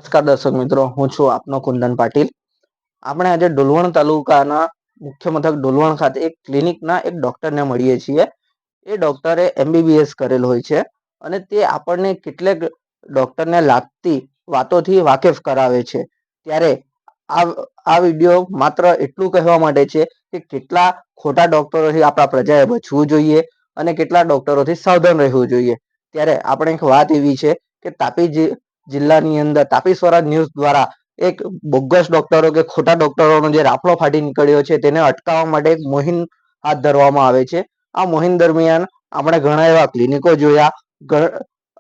નમસ્કાર દર્શક મિત્રો, હું છું આપનો કુંદન પાટીલ. આપણે આજે ડોલવણ તાલુકાના મુખ્ય મથક ડોલવણ ખાતે એક ક્લિનિકના એક ડોક્ટરને મળીએ છીએ. એ ડોક્ટરે MBBS કરેલ હોય છે અને તે આપણને કેટલેક ડોક્ટરને લાગતી વાતોથી વાકેફ કરાવે છે. ત્યારે આ વિડીયો માત્ર એટલું કહેવા માટે છે કે કેટલા ખોટા ડોક્ટરોથી આપણા પ્રજાએ બચવું જોઈએ અને કેટલા ડોક્ટરોથી સાવધાન રહેવું જોઈએ. ત્યારે આપણે એક વાત એવી છે કે તાપી જિલ્લાની અંદર તાપી સ્વરાજ ન્યૂઝ દ્વારા એક બોગસ ડોક્ટરો કે ખોટા ડોક્ટરોનો જે રાફડો ફાટી નીકળ્યો છે તેને અટકાવવા માટે એક મુહિમ હાથ ધરવામાં આવે છે. આ મુહિમ દરમિયાન આપણે ઘણા એવા ક્લિનિકો જોયા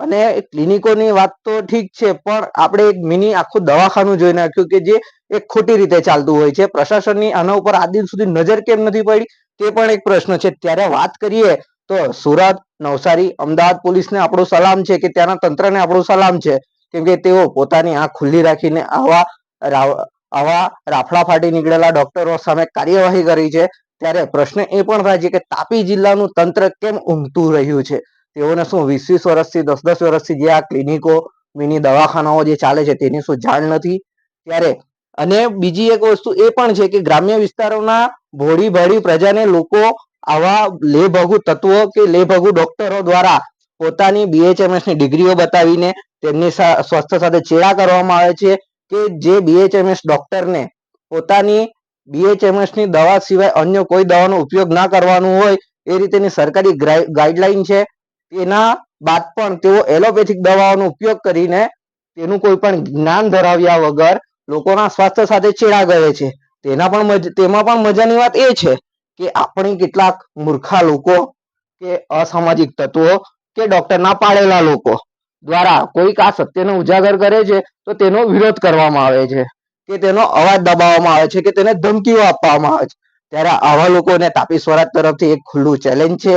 અને ક્લિનિકોની વાત તો ઠીક છે, પણ આપણે એક મિની આખું દવાખાનું જોઈ નાખ્યું કે જે એક ખોટી રીતે ચાલતું હોય છે. પ્રશાસનની આના ઉપર આજ દિન સુધી નજર કેમ નથી પડી તે પણ એક પ્રશ્ન છે. ત્યારે વાત કરીએ તો સુરત, નવસારી, અમદાવાદ પોલીસને આપણું સલામ છે કે ત્યાંના તંત્રને આપણું સલામ છે, કેમ કે તેઓ પોતાની આંખ ખુલ્લી રાખીને આવા રાફડા ફાટી નીકળેલા ડોક્ટરો સામે કાર્યવાહી કરી છે. ત્યારે પ્રશ્ન એ પણ થાય છે કે તાપી જિલ્લાનું તંત્ર કેમ ઊંઘતું રહ્યું છે. તેઓને શું 20-20 વર્ષથી 10-10 વર્ષથી જે આ ક્લિનિકો મિની દવાખાનાઓ જે ચાલે છે તેની શું જાણ નથી? ત્યારે અને બીજી એક વસ્તુ એ પણ છે કે ગ્રામ્ય વિસ્તારોના ભોળી ભાળી પ્રજાને લોકો આવા લેભાગુ તત્વો કે લેભાગુ ડોક્ટરો દ્વારા પોતાની BHMS ની ડિગ્રીઓ બતાવીને તેમની સ્વાસ્થ્ય સાથે ચેડા કરવામાં આવે છે કે જે BHMS ડોક્ટરને પોતાની BHMS ની દવા સિવાય અન્ય કોઈ દવાનો ઉપયોગ ના કરવાનું હોય એ રીતેની સરકારી ગાઈડલાઈન છે. તેના બાદ પણ તેઓ એલોપેથિક દવાઓનો ઉપયોગ કરીને તેનું કોઈ પણ જ્ઞાન ધરાવ્યા વગર લોકોના સ્વાસ્થ્ય સાથે ચેડા કરે છે. તેમાં પણ મજાની વાત એ છે કે આપણી કેટલાક મૂર્ખા લોકો કે અસામાજિક તત્વો કે ડોક્ટરના પાળેલા લોકો દ્વારા કોઈક આ સત્યને ઉજાગર કરે છે તો તેનો વિરોધ કરવામાં આવે છે કે તેનો અવાજ દબાવવામાં આવે છે કે તેને ધમકીઓ આપવામાં આવે છે. ત્યારે આવા લોકોને તાપી સ્વરાજ તરફથી એક ખુલ્લું ચેલેન્જ છે,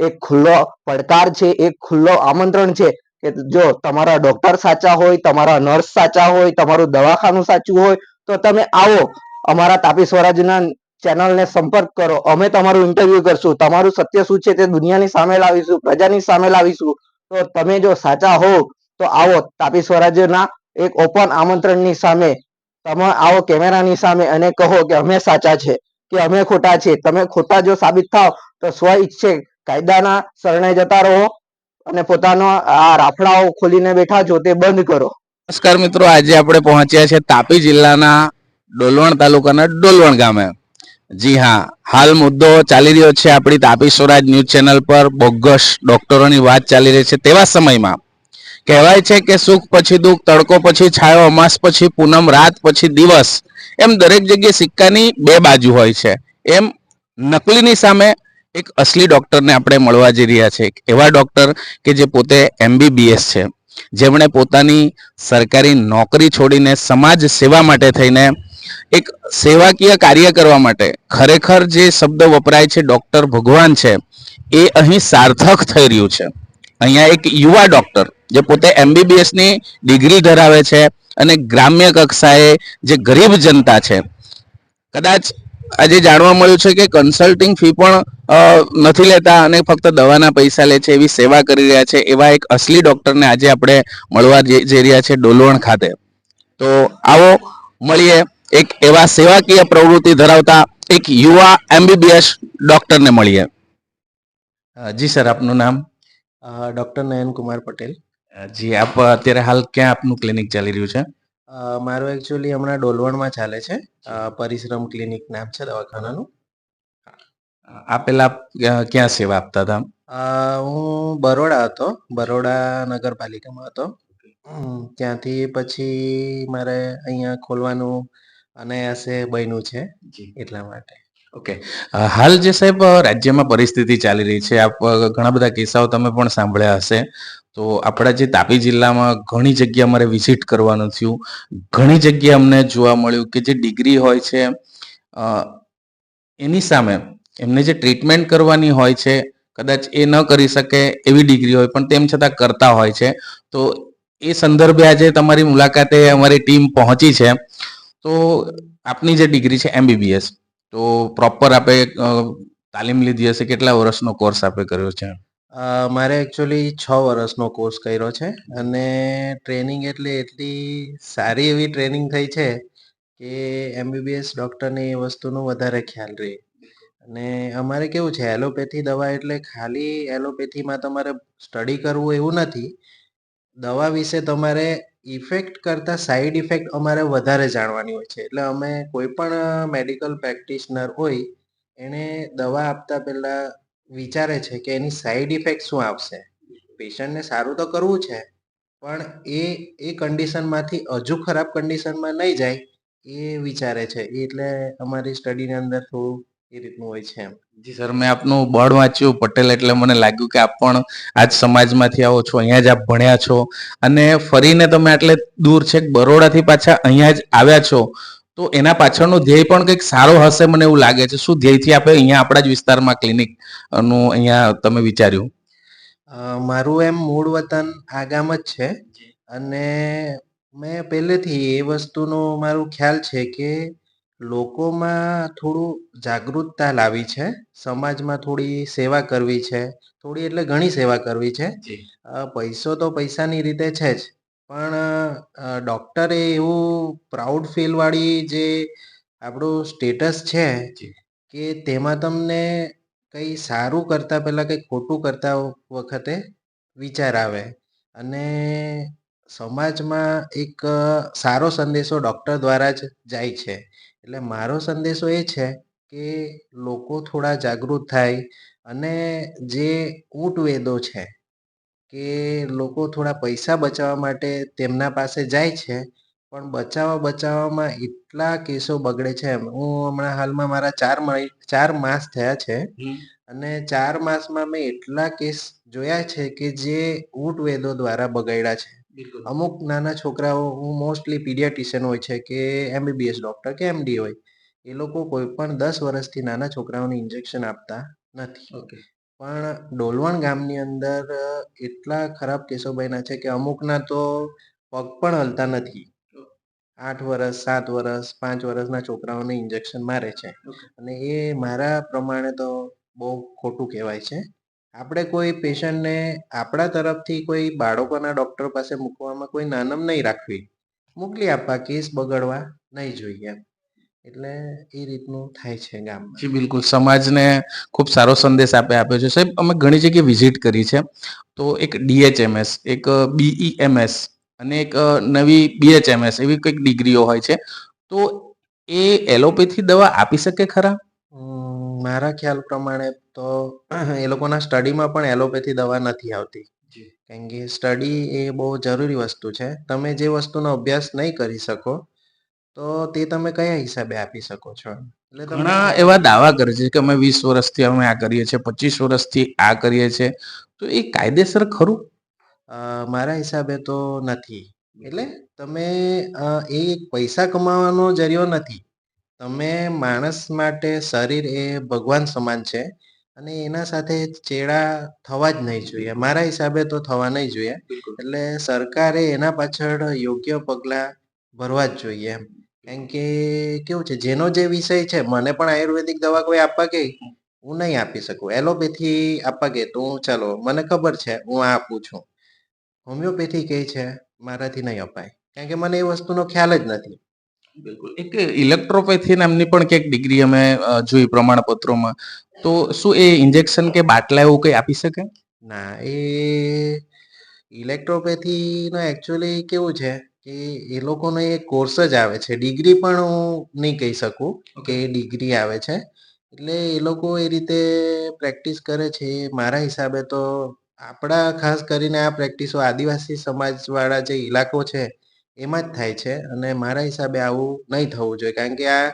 એક ખુલ્લો પડકાર છે, એક ખુલ્લો આમંત્રણ છે કે જો તમારા ડોક્ટર સાચા હોય, તમારા નર્સ સાચા હોય, તમારું દવાખાનું સાચું હોય તો તમે આવો અમારા તાપી સ્વરાજના ચેનલને સંપર્ક કરો. અમે તમારું ઇન્ટરવ્યુ કરશું, તમારું સત્ય શું છે તે દુનિયાની સામે લાવીશું, પ્રજાની સામે લાવીશું. તો તમે જો સાચા હો તો આવો તાપી સ્વરાજ્યના એક ઓપન આમંત્રણની સામે તમે આવો કેમેરાની સામે અને કહો કે અમે સાચા છે કે અમે ખોટા છે. તમે ખોટા જો સાબિત થાવ તો સ્વ ઈચ્છે કાયદાના શરણે જતા રહો અને પોતાનો આ રાફડાઓ ખોલીને બેઠા છો તે બંધ કરો. નમસ્કાર મિત્રો, આજે આપણે પહોંચ્યા છે તાપી જિલ્લાના ડોલવણ તાલુકાના ડોલવણ ગામે. જી હા, હાલ મુદ્દો ચાલી રહ્યો છે આપણી તાપી સ્વરાજ ન્યૂઝ ચેનલ પર બોગસ ડોક્ટરોની વાત ચાલી રહી છે. તેવા સમયમાં કહેવાય છે કે સુખ પછી દુઃખ, તડકો પછી છાયો, અમાસ પછી પૂનમ, રાત પછી દિવસ, એમ દરેક જગ્યાએ સિક્કાની બે બાજુ હોય છે. એમ નકલીની સામે એક અસલી ડોક્ટરને આપણે મળવા જઈ રહ્યા છે. એવા ડોક્ટર કે જે પોતે MBBS છે, જેમણે પોતાની સરકારી નોકરી છોડીને સમાજ સેવા માટે થઈને એક સેવાકીય કાર્ય કરવા માટે, ખરેખર જે શબ્દ વપરાય છે ડોક્ટર ભગવાન છે, એ અહીં સાર્થક થઈ રહ્યું છે. અહીંયા એક યુવા ડોક્ટર જે પોતે MBBS ની ડિગ્રી ધરાવે છે અને ગ્રામ્ય કક્ષાએ જે ગરીબ જનતા છે, કદાચ આજે જાણવા મળ્યું છે કે કન્સલ્ટિંગ ફી પણ નથી લેતા અને ફક્ત દવાના પૈસા લે છે, એવી સેવા કરી રહ્યા છે. એવા એક અસલી ડોક્ટરને આજે આપણે મળવા જઈ રહ્યા છે ડોલવણ ખાતે. તો આવો મળીએ એક એવા સેવાકીય પ્રવૃત્તિ ધરાવતા એક યુવા MBBS ડોક્ટરને મળીએ. જી સર, આપનું નામ? ડૉક્ટર નયન કુમાર પટેલ. જી, આપ અત્યારે હાલ ક્યાં આપનું ક્લિનિક ચાલી રહ્યું છે? મારું એકચ્યુઅલી હમણાં ડોલવણમાં ચાલે છે. પરિશ્રમ ક્લિનિક નામ છે દવાખાનાનું. આ પહેલા ક્યાં સેવા આપતા હતા? હું બરોડા હતો, બરોડા નગરપાલિકામાં હતો. ત્યાંથી પછી મારે અહીંયા ખોલવાનું અનાયાસે બન્યું છે, એટલા માટે. ઓકે, હાલ જે સાહેબ રાજ્યમાં પરિસ્થિતિ ચાલી રહી છે, આપ ઘણા બધા કિસ્સાઓ તમે પણ સાંભળ્યા હશે. તો આપણા જે તાપી જિલ્લામાં ઘણી જગ્યા અમારે વિઝિટ કરવાનું થયું. ઘણી જગ્યાએ અમને જોવા મળ્યું કે જે ડિગ્રી હોય છે એની સામે એમને જે ટ્રીટમેન્ટ કરવાની હોય છે, કદાચ એ ન કરી શકે એવી ડિગ્રી હોય પણ તેમ છતાં કરતા હોય છે. તો એ સંદર્ભે આજે તમારી મુલાકાતે અમારી ટીમ પહોંચી છે. તો આપની જે ડિગ્રી છે MBBS, તો પ્રોપર આપે તાલીમ લીધી હશે, કેટલા વર્ષનો કોર્સ આપે કર્યો છે? મારે એકચ્યુઅલી 6 વર્ષનો કોર્સ કર્યો છે અને ટ્રેનિંગ એટલે એટલી સારી એવી ટ્રેનિંગ થઈ છે કે એમબીબીએસ ડૉક્ટરને એ વસ્તુનો વધારે ખ્યાલ રહે. અને અમારે કેવું છે એલોપેથી દવા એટલે ખાલી એલોપેથીમાં તમારે સ્ટડી કરવું એવું નથી. દવા વિશે તમારે ઇફેક્ટ કરતાં સાઈડ ઇફેક્ટ અમારે વધારે જાણવાની હોય છે. એટલે અમે કોઈ પણ મેડિકલ પ્રેક્ટિશનર હોય એણે દવા આપતા પહેલાં વિચારે છે કે એની સાઈડ ઇફેક્ટ શું આવશે. પેશન્ટને સારું તો કરવું છે પણ એ કન્ડિશનમાંથી હજુ ખરાબ કન્ડિશનમાં નહીં જાય એ વિચારે છે. એટલે અમારી સ્ટડીની અંદર થોડું એ રીતનું હોય છે એમ. જી સર, મેં આપનું બોર્ડ વાંચ્યું પટેલ, એટલે મને લાગ્યું કે આપ પણ આજ સમાજમાંથી આવો છો, અહીંયા જ આપ ભણ્યા છો અને ફરીને તમે આટલે દૂર છે બરોડાથી પાછા અહીંયા જ આવ્યા છો, તો એના પાછળનો ધ્યેય પણ કંઈક સારો હશે મને એવું લાગે છે. શું ધ્યેયથી આપણે અહીંયા આપણા જ વિસ્તારમાં ક્લિનિક નું અહીંયા તમે વિચાર્યું? મારું એમ મૂળ વતન આ ગામ જ છે અને મેં પહેલેથી એ વસ્તુનો મારું ખ્યાલ છે કે લોકોમાં થોડું જાગૃતતા લાવી છે. સમાજમાં થોડી સેવા કરવી છે. થોડી એટલે ઘણી સેવા કરવી છે. પૈસો તો પૈસાની રીતે છે જ, પણ ડૉક્ટરે એવું પ્રાઉડ ફીલવાળી જે આપણું સ્ટેટસ છે કે તેમાં તમને કંઈ સારું કરતાં પહેલાં કંઈ ખોટું કરતાં વખતે વિચાર આવે અને સમાજમાં એક સારો સંદેશો ડૉક્ટર દ્વારા જ જાય છે. એટલે મારો સંદેશો એ છે કે લોકો થોડા જાગૃત થાય અને જે ઊંટ વેદો છે કે લોકો થોડા પૈસા બચાવવા માટે તેમના પાસે જાય છે પણ બચાવવામાં એટલા કેસો બગડે છે. હું હમણાં હાલમાં મારા 4 માસ થયા છે અને 4 માસમાં મેં એટલા કેસ જોયા છે કે જે ઊંટ વેદો દ્વારા બગાડ્યા છે. અમુક નાના છોકરાઓ, હું મોસ્ટલી પીડિયાટ્રિશિયન હોય છે કે એમબીબીએસ ડૉક્ટર કે એમડી હોય, એ લોકો કોઈ પણ 10 વર્ષથી નાના છોકરાઓને ઇન્જેક્શન આપતા નથી. પણ ડોલવણ ગામની અંદર એટલા ખરાબ કેસો બન્યા છે કે અમુકના તો પગ પણ હલતા નથી. 8 વર્ષ, 7 વર્ષ, 5 વર્ષના છોકરાઓને ઇન્જેક્શન મારે છે અને એ મારા પ્રમાણે તો બહુ ખોટું કહેવાય છે. આપણે કોઈ પેશન્ટને આપણા તરફથી કોઈ બાળકોના ડૉક્ટર પાસે મૂકવામાં કોઈ નાનમ નહીં રાખવી. મોકલી આપવા, કેસ બગાડવા નહીં જોઈએ એમ. એટલે એ રીતનું થાય છે ગામમાં. જી બિલકુલ, સમાજને ખૂબ સારો સંદેશ આપ્યો છે. સાહેબ, અમે ઘણી જગ્યાએ વિઝિટ કરી છે, તો એક ડીએચએમએસ, એક બીઈએમએસ અને એક નવી બીએચએમએસ એવી કંઈક ડિગ્રીઓ હોય છે, તો એ એલોપેથી દવા આપી શકે ખરા? મારા ખ્યાલ પ્રમાણે તો એ લોકોના સ્ટડીમાં પણ એલોપેથી દવા નથી આવતી. કારણ કે સ્ટડી એ બહુ જરૂરી વસ્તુ છે. તમે જે વસ્તુનો અભ્યાસ નહીં કરી શકો તો તે તમે કયા હિસાબે આપી શકો છો? એટલે તમે ઘણા એવા દાવા કરે છે કે અમે 20 વર્ષથી અમે આ કરીએ છીએ, 25 વર્ષથી આ કરીએ છીએ, તો એ કાયદેસર ખરું? મારા હિસાબે તો નથી. એટલે તમે એ એક પૈસા કમાવાનો જરિયો નથી. તમે માણસ માટે શરીર એ ભગવાન સમાન છે અને એના સાથે ચેડા થવા જ નહીં જોઈએ. મારા હિસાબે તો થવા નહીં જોઈએ. એટલે સરકારે એના પાછળ યોગ્ય પગલાં ભરવા જ જોઈએ એમ. કારણ કે કેવું છે, જેનો જે વિષય છે, મને પણ આયુર્વેદિક દવા કોઈ આપવા કહે, હું નહીં આપી શકું. એલોપેથી આપવા કહે તો હું ચાલો મને ખબર છે, હું આ આપું છું. હોમિયોપેથી કહે છે, મારાથી નહીં અપાય. કારણ કે મને એ વસ્તુનો ખ્યાલ જ નથી. બિલકુલ. એક ઇલેક્ટ્રોપેથી નામની પણ કંઈક ડિગ્રી અમે જોઈ પ્રમાણપત્રોમાં. તો શું એ ઇન્જેક્શન કે બાટલા એવું કંઈ આપી શકે? ના, એ ઇલેક્ટ્રોપેથીનો એકચ્યુઅલી કેવું છે કે એ લોકોનો એક કોર્સ જ આવે છે. ડિગ્રી પણ હું નહીં કહી શકું કે ડિગ્રી આવે છે. એટલે એ લોકો એ રીતે પ્રેક્ટિસ કરે છે. મારા હિસાબે તો આપણા ખાસ કરીને આ પ્રેક્ટિસો આદિવાસી સમાજવાળા જે ઇલાકો છે એમાં જ થાય છે અને મારા હિસાબે આવું નહીં થવું જોઈએ. કારણ કે આ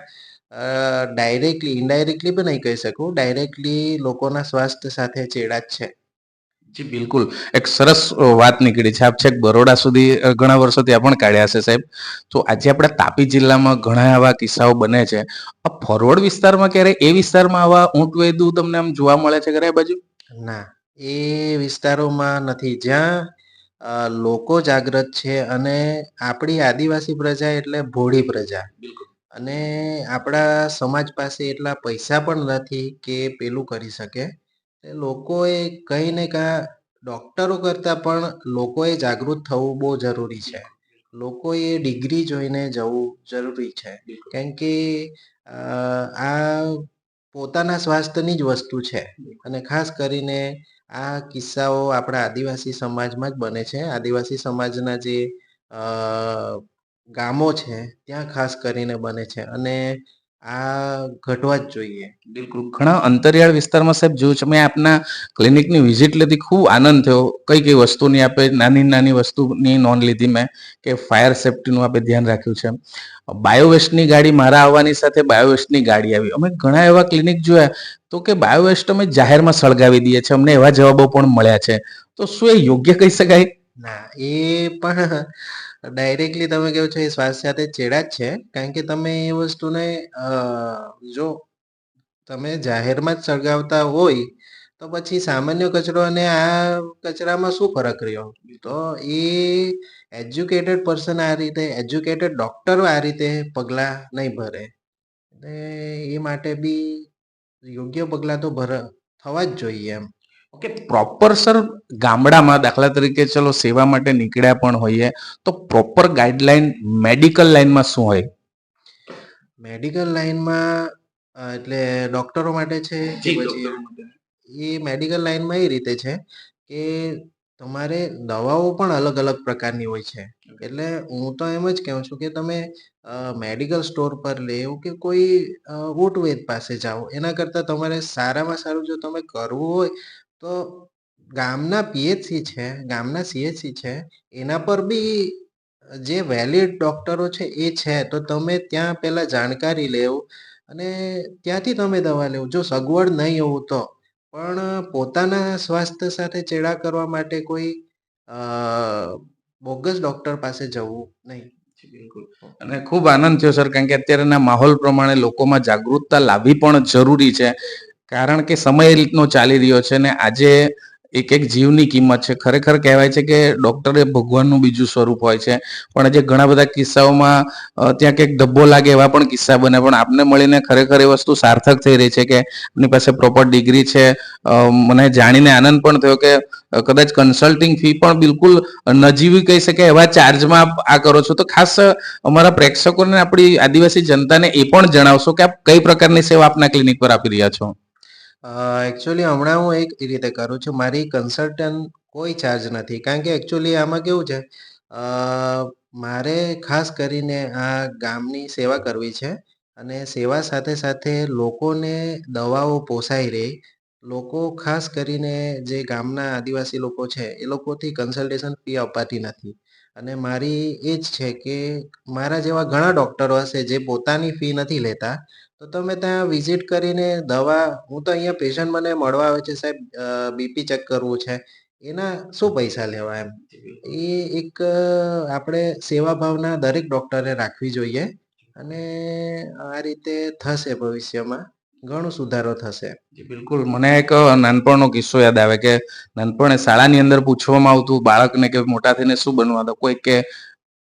ડાયરેક્ટલી, ઇનડાયરેક્ટલી પણ નહીં કહી શકું, ડાયરેક્ટલી લોકોના સ્વાસ્થ્ય સાથે ચેડા જ છે. જી બિલકુલ, એક સરસ વાત નીકળી છે. આપ છેક બરોડા સુધી ઘણા વર્ષો ત્યાં પણ કાઢ્યા છે સાહેબ. તો આજે આપણે તાપી જિલ્લામાં ઘણા એવા કિસ્સાઓ બને છે. આ ફોરવર્ડ વિસ્તારમાં ક્યારે એ વિસ્તારમાં આવા ઊંટ વેદુ તમને આમ જોવા મળે છે ખરા એ બાજુ? ના, એ વિસ્તારોમાં નથી. જ્યાં લોકો જાગૃત છે અને આપણી આદિવાસી પ્રજા એટલે ભોળી પ્રજા. અને આપણા સમાજ પાસે એટલા પૈસા પણ નથી કે પેલું કરી શકે. એટલે લોકોએ કંઈ ને કાં ડૉક્ટરો કરતાં પણ લોકોએ જાગૃત થવું બહુ જરૂરી છે. લોકોએ ડિગ્રી જોઈને જવું જરૂરી છે. કેમ કે આ પોતાના સ્વાસ્થ્યની જ વસ્તુ છે અને ખાસ કરીને આ કિસ્સાઓ આપણા આદિવાસી સમાજમાં જ બને છે. આદિવાસી સમાજના જે અ, ગામો છે ત્યાં ખાસ કરીને બને છે અને આ ઘટવા જ જોઈએ. બિલકુલ. ઘણા અંતરિયાળ વિસ્તારમાં સાહેબ જોયું છે મેં આપના ક્લિનિકની વિઝિટ લીધી, ખૂબ આનંદ થયો. કઈ કઈ વસ્તુની આપે નાની નાની વસ્તુની નોંધ લીધી મેં કે ફાયર સેફ્ટીનું આપણે ધ્યાન રાખ્યું છે. બાયોવેસ્ટની ગાડી મારા આવવાની સાથે બાયોવેસ્ટની ગાડી આવી. અમે ઘણા એવા ક્લિનિક જોયા તો કે બાયોવેસ્ટ અમે જાહેરમાં સળગાવી દઈએ છીએ, અમને એવા જવાબો પણ મળ્યા છે. તો શું એ યોગ્ય કહી શકાય? ના, એ પણ ડાયરેક્ટલી તમે કહો છો એ સ્વાસ્થ્ય સાથે ચેડા જ છે. કારણ કે તમે એ વસ્તુને જો તમે જાહેરમાં જ સળગાવતા હોય તો પછી સામાન્ય કચરો અને આ કચરામાં શું ફરક રહ્યો? તો એ એજ્યુકેટેડ પર્સન આ રીતે એજ્યુકેટેડ ડોક્ટરો આ રીતે પગલાં નહીં ભરે. એટલે એ માટે બી યોગ્ય પગલાં તો થવા જ જોઈએ એમ. ઓકે, પ્રોપર સર ગામડામાં દાખલા તરીકે ચલો સેવા માટે નીકળ્યા પણ હોઈએ તો પ્રોપર ગાઈડલાઈન મેડિકલ લાઈનમાં શું હોય? મેડિકલ લાઈનમાં એટલે ડોક્ટરો માટે છે કે પછી એ મેડિકલ લાઈનમાં એ રીતે છે કે તમારે દવાઓ પણ અલગ અલગ પ્રકારની હોય છે. એટલે હું તો એમ જ કહું છું કે તમે મેડિકલ સ્ટોર પર લેવું કે કોઈ ઊંટ પાસે જાઓ એના કરતાં તમારે સારામાં સારું જો તમે કરવું હોય તો ગામના પીએચસી છે, ગામના સીએચસી છે, એના પર બી જે વેલિડ ડોક્ટરો છે એ છે. તો તમે ત્યાં પહેલા જાણકારી લેવું અને ત્યાંથી તમે દવા લેવું. જો સગવડ નહીં હોવું તો. પણ પોતાના સ્વાસ્થ્ય સાથે ચેડા કરવા માટે કોઈ બોગસ ડોક્ટર પાસે જવું નહીં. બિલકુલ. અને ખૂબ આનંદ થયો સર, કારણ કે અત્યારના માહોલ પ્રમાણે લોકોમાં જાગૃતતા લાવવી પણ જરૂરી છે. કારણ કે સમય એ રીતનો ચાલી રહ્યો છે ને આજે એક એક જીવની કિંમત છે. ખરેખર કહેવાય છે કે ડોક્ટર એ ભગવાનનું બીજું સ્વરૂપ હોય છે. પણ આજે ઘણા બધા કિસ્સાઓમાં ત્યાં કંઈક ધબ્બો લાગે એવા પણ કિસ્સા બને. પણ આપને મળીને ખરેખર એ વસ્તુ સાર્થક થઈ રહી છે કે એમની પાસે પ્રોપર ડિગ્રી છે. મને જાણીને આનંદ પણ થયો કે કદાચ કન્સલ્ટિંગ ફી પણ બિલકુલ નજીવી કહી શકાય એવા ચાર્જમાં આ કરો છો. તો ખાસ અમારા પ્રેક્ષકોને, આપણી આદિવાસી જનતાને એ પણ જણાવશો કે આપ કઈ પ્રકારની સેવા આપના ક્લિનિક પર આપી રહ્યા છો? એકચ્યુઅલી હમણાં હું એક રીતે કરું છું. મારી કન્સલ્ટન્ટ કોઈ ચાર્જ નથી. કારણ કે એકચ્યુઅલી આમાં કેવું છે મારે ખાસ કરીને આ ગામની સેવા કરવી છે અને સેવા સાથે સાથે લોકોને દવાઓ પોસાઈ રહે. લોકો ખાસ કરીને જે ગામના આદિવાસી લોકો છે એ લોકોથી કન્સલ્ટેશન ફી અપાતી નથી. અને મારી એ જ છે કે મારા જેવા ઘણા ડૉક્ટરો હશે જે પોતાની ફી નથી લેતા. તો તમે ત્યાં વિઝિટ કરીને દવા, હું તો અહીંયા પેશન્ટ મને મળવા આવે છે સાહેબ, બીપી ચેક કરવું છે, એના શું પૈસા લેવા એમ. એ એક આપણે સેવા ભાવના દરેક ડૉક્ટરે રાખવી જોઈએ અને આ રીતે થશે ભવિષ્યમાં ઘણો સુધારો થશે. બિલકુલ. મને એક નાનપણનો કિસ્સો યાદ આવે કે નાનપણે શાળાની અંદર પૂછવામાં આવતું બાળકને કે મોટા થઈને શું બનવા દો, કોઈ કે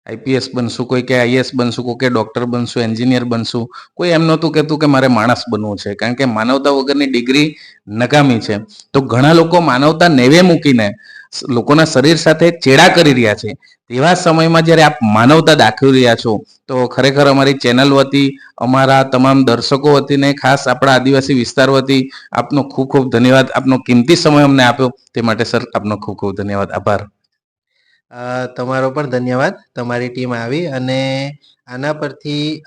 આઈપીએસ બનશું, કોઈ કે આઈએસ બનશું, કોઈ કે ડોક્ટર બનશું, એન્જિનિયર બનશું. કોઈ એમ નહોતું કહેતું કે મારે માણસ બનવું છે, કારણ કે માનવતા વગરની ડિગ્રી નકામી છે. તો ઘણા લોકો માનવતા નેવે મૂકીને લોકોના શરીર સાથે ચેડા કરી રહ્યા છે. તેવા સમયમાં જ્યારે આપ માનવતા દાખવી રહ્યા છો તો ખરેખર અમારી ચેનલ વતી, અમારા તમામ દર્શકો વતીને, ખાસ આપણા આદિવાસી વિસ્તાર વતી આપનો ખૂબ ખૂબ ધન્યવાદ. આપનો કિંમતી સમય અમને આપ્યો તે માટે સર આપનો ખૂબ ખૂબ ધન્યવાદ. આભાર. તમારો પણ ધન્યવાદ. તમારી ટીમ આવી અને આના પરથી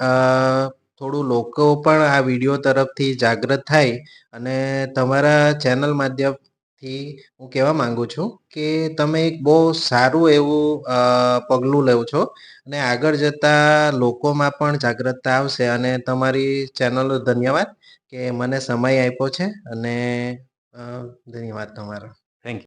થોડું લોકો પણ આ વિડીયો તરફથી જાગૃત થાય અને તમારા ચેનલ માધ્યમથી હું કહેવા માંગુ છું કે તમે એક બહુ સારું એવું પગલું લો છો અને આગળ જતાં લોકોમાં પણ જાગૃતતા આવશે. અને તમારી ચેનલનો ધન્યવાદ કે મને સમય આપ્યો છે અને ધન્યવાદ તમારો.